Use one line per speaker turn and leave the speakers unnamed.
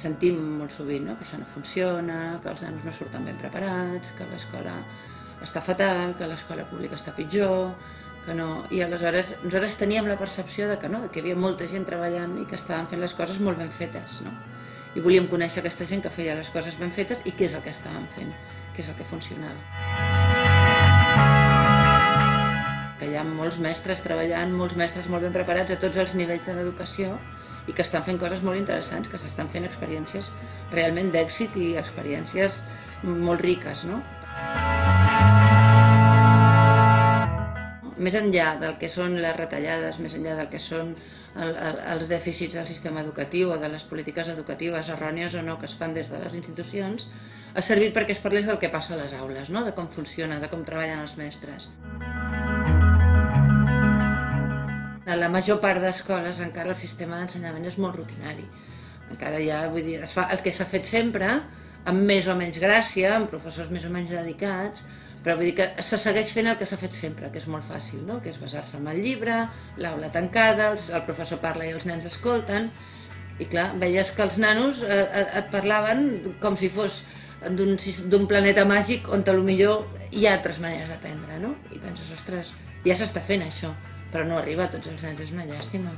sentim molt sovint que això no funciona, que els nanos no surten ben preparats, que l'escola està fatal, que l'escola pública està pitjor, que no... I aleshores nosaltres teníem la percepció de que no, que hi havia molta gent treballant i que estaven fent les coses molt ben fetes, no? I volíem conèixer aquesta gent que feia les coses ben fetes i què és el que estaven fent, què és el que funcionava. Que hi ha molts mestres treballant, molts mestres molt ben preparats a tots els nivells de l'educació i que estan fent coses molt interessants, que s'estan fent experiències realment d'èxit i experiències molt riques, no? Més enllà del que són les retallades, més enllà del que són els dèficits del sistema educatiu o de les polítiques educatives errònies o no que es fan des de les institucions, ha servit perquè es parlés del que passa a les aules, no? De com funciona, de com treballen els mestres. A la major part d'escoles encara el sistema d'ensenyament és molt rutinari. Encara ja, vull dir, es fa el que s'ha fet sempre, amb més o menys gràcia, amb professors més o menys dedicats, però vull dir que se segueix fent el que s'ha fet sempre, que és molt fàcil, no? Que és basar-se en el llibre, l'aula tancada, el professor parla i els nens escolten, i clar, veies que els nanos et parlaven com si fos d'un planeta màgic on potser hi ha altres maneres d'aprendre, no? I penses, ostres, ja s'està fent això, però no arriba a tots els nens, és una llàstima.